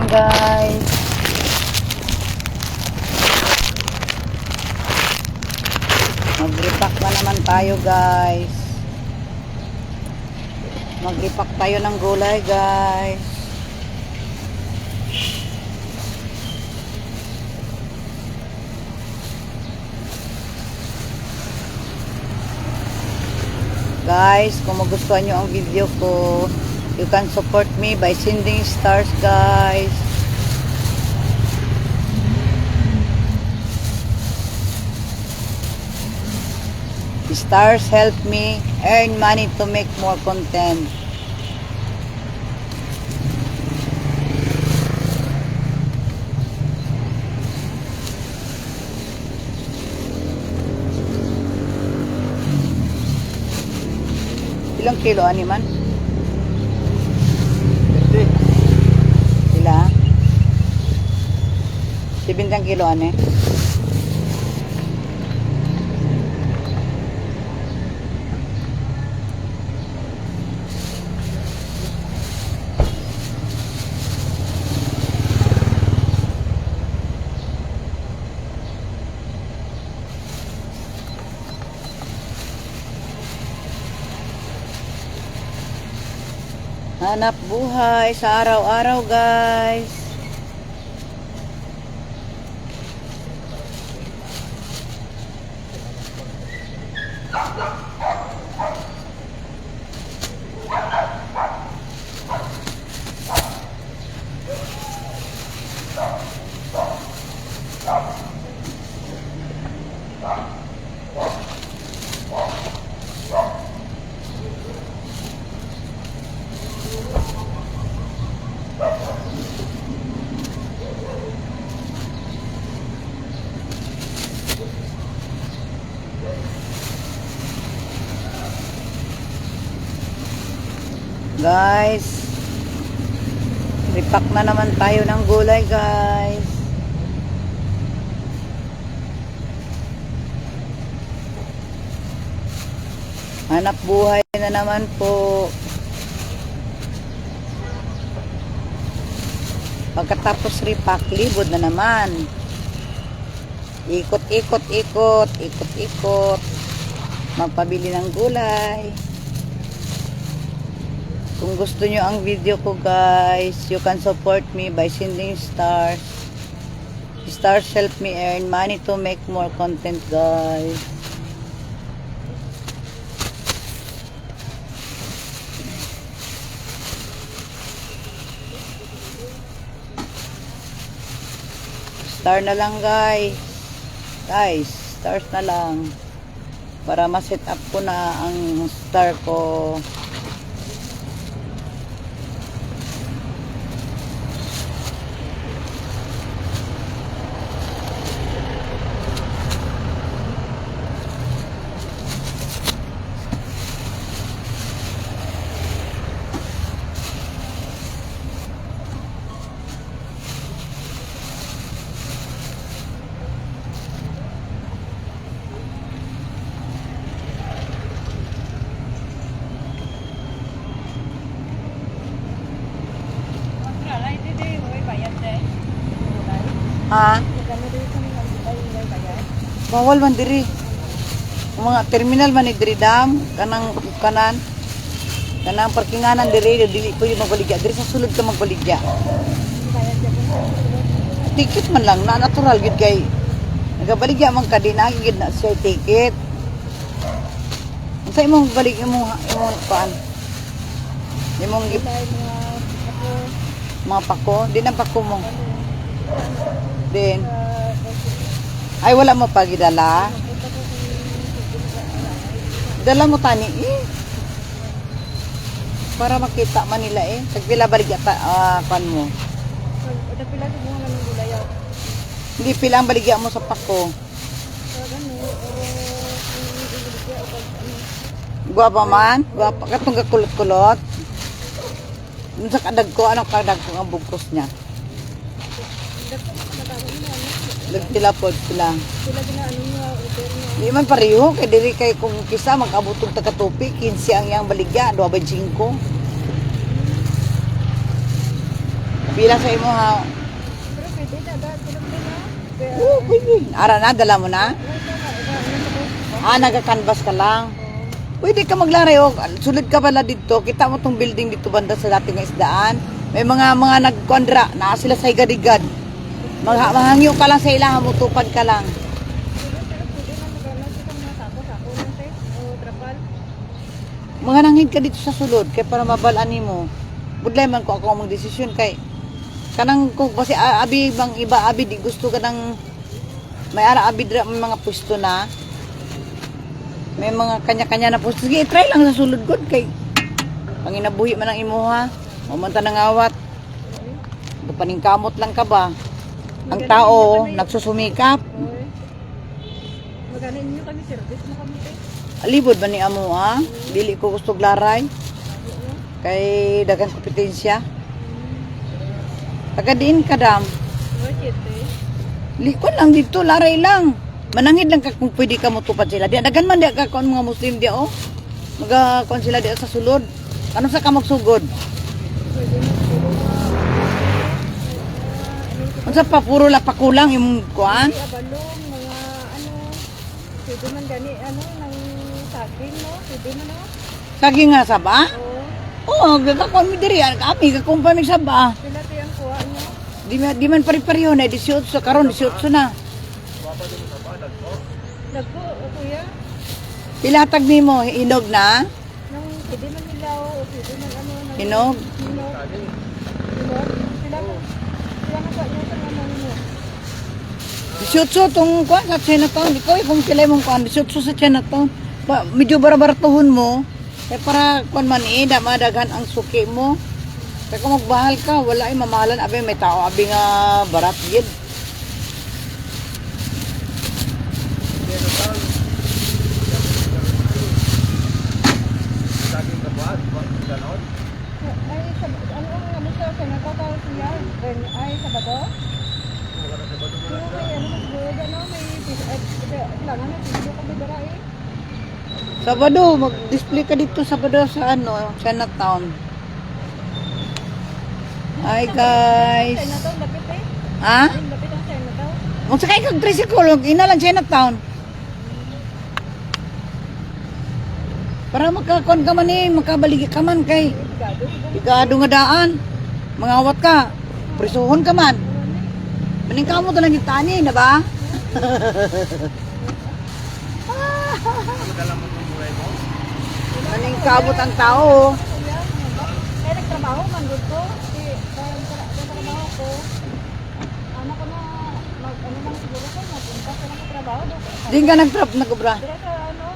guys. Mag-repack na naman tayo guys. Mag-repack tayo ng gulay guys. Guys, kung magustuhan nyo ang video ko, you can support me by sending stars guys. Stars help me earn money to make more content. Ilang kilo ani man? 50. Sila? 70 kilo ani? Hanap buhay sa araw-araw guys. Guys, repack na naman tayo ng gulay guys. Hanap buhay na naman po. Pagkatapos repack, libod na naman. Ikot-ikot-ikot, ikot-ikot. Magpabili ng gulay. Kung gusto nyo ang video ko guys, you can support me by sending stars. Stars help me earn money to make more content guys. Star na lang guys. Guys, stars na lang. Para ma-set up ko na ang star ko. Ha? Bawal man diri. Mga terminal man ni diri dam kanang kanan. Kanang parkinganan diri dili ko yung magbaligya diri sa sulod ka magbaligya. Ticket man lang na natural gid kay nagabaligya man ka din gid na sa ticket. Unsay imong balik imong paan? Imong mga pako, di na pako mo. Din. Ay wala mo pa gidala. Dala mo tani eh. Para makita man nila eh. Tagpila baligya kan mo. Pila mo nga ng gulay. Hindi pila ang baligya mo sa pako. Guwapa man? Guwapa katong gakulot-kulot. Sa kadag ko, anong kadag ko ang bugkos niya? Nagtila po sila. Sila din ano niya, order niya. Di man pareho, kay diri kay kung kisa magkabutong taga-tupi, 15 ang iyang baligya, 25. Pila sa imo ha? Pero pwede na, dahil tulog na na. Kaya, Oo, pwede. Ara na, dala mo na? ano ko? Ah, nagka-canvas ka lang. Pwede ka maglaray o sulit ka pala dito. Kita mo tong building dito banda sa dating isdaan. May mga nagkondra na sila sa higadigad. Mahangyo ka lang sa ilaha mo, tupad ka lang. Pero pwede na magana sa mga sako-sako lang te. O trapal. Mga nanghid ka dito sa sulod kay para mabalaan mo. Budlay man ko ako magdesisyon kay kanang kung kasi abi bang iba abi di gusto ka ng may ara abi dra may mga pwesto na. May mga kanya-kanya na pwesto. Sige, try lang sa sulod gud kay panginabuhi man ang imuha. Mamanta nang awat. Paningkamot lang ka ba? Ang tao nagsusumikap. Oy. Magana inyo kami service mo kami te. Alibod ba ni amo ha? Dili ko gusto glaray. Kay dagang kompetensya. Taga diin ka dam. Bakit te? Likod lang dito, laray lang. Manangid lang ka kung pwede ka motupad sila. Di dagan man di ka kon mga Muslim di oh. Maga-kon sila di sa sulod. Ano sa ka magsugod? Pwede na tulog na. Unsa pa puro la pakulang imong kuan? Hindi abalong, mga ano. Pwede man gani, ano, ng saging mo. Pwede man no. Kagi nga sa ba? Oo. Oo, gagakon mi diri kami kakumpay mi sa ba. Sila te ang kuha nyo. Di man pare-pareho na 18 karon 18 na. Nagpo, o kuya. Pilatag nimo hinog na? Nang pwede man nilaw, o pwede man ano. Nang, Hinog? Hinog. Hinog. Sila mo. Sila mo kuha nyo sa ano mo. 18 tong kuan sa Chinatown. Ikaw kung kilay mong kuan 18 sa Chinatown. Medyo barabaratuhon mo. Kaya para kuan man madaghan ang suki mo. Kaya kung magbahal ka, wala ay mamahalan. Abi may tao, abi nga barat gid. Ay, ano ang ano sa nagkakaw siya? Ay, Sabado? Pero may ano mas good, ano, may kailangan na video kami dara eh. Sabado, mag-display ka dito Sabado sa ano, Chinatown. Hi guys. Chinatown, lapit eh. Ha? Lapit ang Chinatown. Kung sakay kag tricycle, ina lang Chinatown. Para magkakon ka man magkabaligi ka man kay Gado, siguro. igado nga daan. Mangawat ka. Prisuhon ka man. Maning ka mo talang itani na ba? Maning kabot ang tao. Kuya, eh, nagtrabaho man doon ko. Nagtrabaho ko. Ano ko na, ano lang siguro ko, magpunta ko lang sa trabaho doon. Di ka nag-trap nag-ubra. Pero sa ano,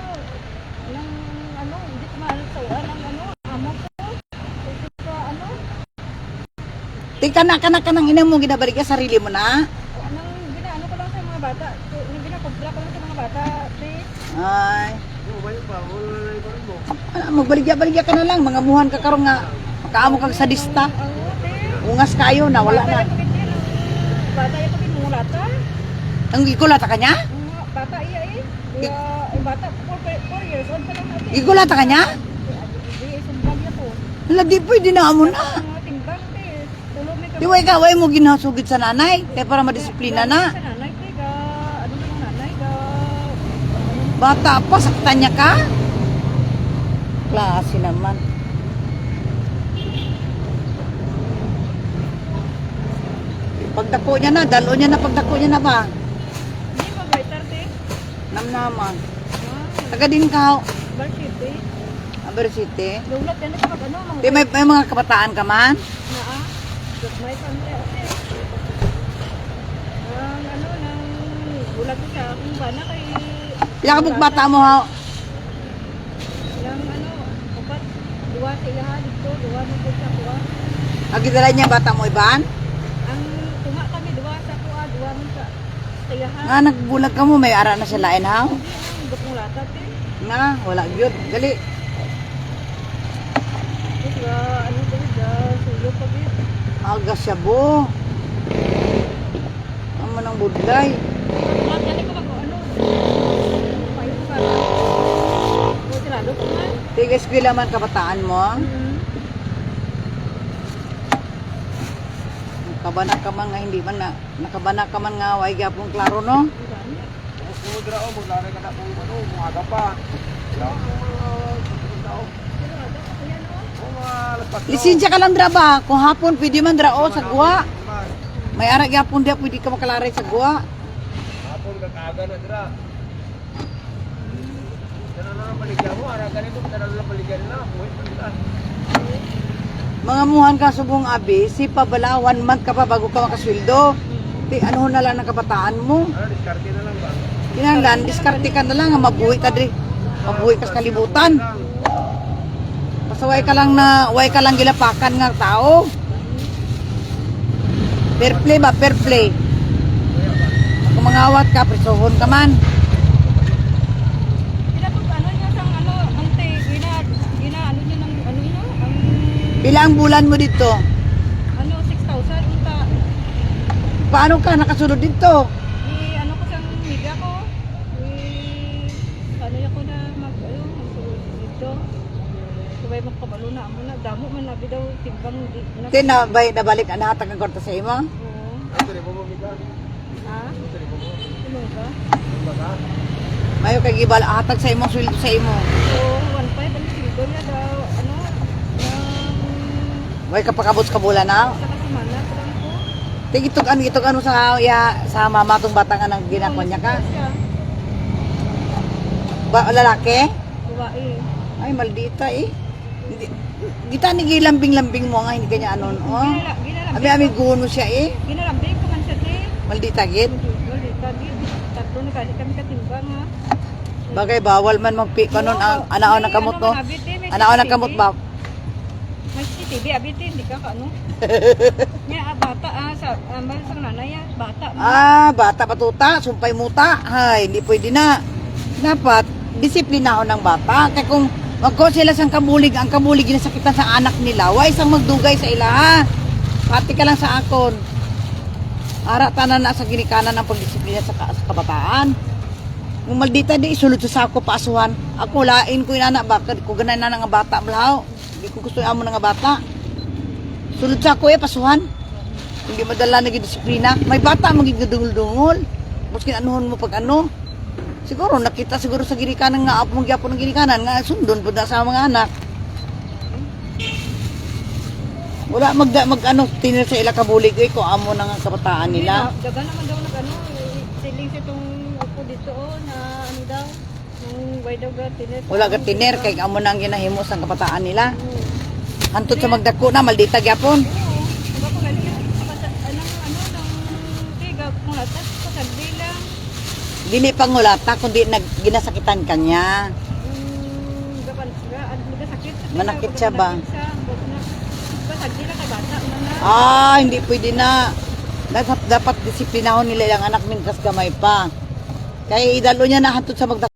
ng ano, hindi ko maalit sa ulan ng ano, amo ko. Kasi sa ano, Tingka na nang ina mo ginabalik ka sarili mo na. nang ginaano ko lang sa mga bata. Nang ginakobra ko lang sa mga bata. Ay. Magbaligya ka na lang. Mga muhan ka karon nga. Makaamo kag sadista. Ungas kayo na wala na. Bata yung pagkimulata. Ang ikulata ka niya? Bata iya eh. Kaya, yung bata, 4 years old pa lang natin. Ikulata ka niya? Hindi, sumbag niya po. Wala di pwede na mo na. Mga timbang, te. Tulog may Di way ka, way mo ginasugid sa nanay. Kaya para madisiplina na. Sa nanay, te, ka, ano na yung nanay, ka, Bata pa, saktan niya ka? Klase naman. Pagdako niya na, dalo niya na, pagdako niya na ba? hindi mag-writer, te. Namnaman. Ah, Taga din ka, Barship, te. Amber City. Lulat yan na sa pag ano, mga Di may mga kabataan ka man? naa. May pante, te. Ang ano, nang bulag ko sa akong bana kay... Pila ka bata mo ha? Yang ano, upat, duwa sa iya dito, duwa mo po sa kuha. Agidala niya bata mo iban? Ang tunga kami, duwa sa kuha, duwa mo sa iya. Nga nagbulag ka mo, may ara na siya lain ha? Hindi, ang gupong latat eh. Nga, wala gyud. Gali. Tapos ano ba suyo pa bit. Aga siya bo. Ang manang budlay. Lahat yan ko mag-ano. Payo ka na. O, tirado ko man. Tigas kila man kabataan mo. Kabana ka man nga hindi man na nakabana ka man nga way gyapon klaro no. Kumudra o, maglari ka na kung ano, umaga pa. Wala akong mga tao. O mga lapas na. Lisensya ka lang dra ba? Kung hapon pwede man dra o sa guwa. Naman. May ara gyapon dia pwede ka makalaray sa guwa. Hapon kakaga na dira. Tara na lang baligyan mo, ara ganito, tara na lang baligyan na. Buhay pa nila. Mga muhan ka subong abi, si pabala 1 month ka pa bago ka makasweldo. Di ano na lang ang kabataan mo. Ano, diskarte na lang ba? Kinahanglan diskarte ka na lang nga mabuhi ka diri. Mabuhi ka sa kalibutan. Pasaway ka lang na way ka lang gilapakan nga tao. Fair play ba? Fair play. Kung mangawat ka, prisohon ka man. Ano niya sang ano, ante, ano niya ng ano ino? Ang Bilang bulan mo dito? ano 6,000 unta. Paano ka nakasunod dito? Ano ko sang media ko. Ano ya ko na magsulod dito. Subay magkabalo na amo na damo man labi daw timbang di na. Tin na nabalik ang nahatag ang kwarta sa imo? Oo. Ito rin mo mo, Mika. Ha? Ito rin mo mo. Ano ba? Ano ba ka? Mayo kay gibal hatag sa imong sweldo sa imo. So, 1.5 ang sildo niya daw ano Way kapakabot ka bulan na. sa kasimana parang ko. Tigitog ano sa mama tong bata nga nang ginakon niya ka. Siya, Ba lalaki? babae. Ay maldita eh. Hindi kita ni gilambing-lambing mo nga hindi kanya anon. Oh. Ami guno siya eh. Ginalambing ko man siya te. Maldita gid. Tatlo na kami katimbang ha. Bagay bawal man magpi kanon ang anao ng kamot no. Anao ng kamot ba? May CCTV, abiti, hindi ka ka ano. Nga, bata sa nanay bata. Bata patuta, sumpay muta. Ay, hindi pwede na. Dapat disiplinahon ng bata. Kaya kung magko sila sang kabulig, ang kabulig ginasakitan sa anak nila, wa isang magdugay sa ila ha. Pati ka lang sa akon. Ara tanan na sa ginikanan ng pagdisiplina sa kabataan. Kung maldita di isulod sa sako paasuhan. Ako lain ko inana bakit ko ganay na nga bata blaw. Hindi ko gusto amo nga bata. Sulod sa ako pasuhan. Hindi madala na disiplina. May bata magigudungol-dungol. Maski anuhon mo pag ano. Siguro nakita siguro sa ginikanan nga apong gyapon ng ginikanan nga sundon pud na sa mga anak. Wala mag ano tinil sa ila kabulig ko amo na nga kabataan nila. Daga naman daw nag-ano, siling sa itong upo dito na ano daw, nung way daw gatiner. Wala ga tiner kay amo na ang ginahimo sa kabataan nila. Hantod sa magdako na maldita gyapon. Diba ko galing yung nang tiga kung latas, pasagdi lang. Dili pangulata kundi ginasakitan kanya. Sakit. Manakit siya ba? Pasagdi lang kay bata, na. Hindi pwede na. Dapat disiplinahon nila ang anak min kas gamay pa. Kaya idalo niya na hantod sa magdako.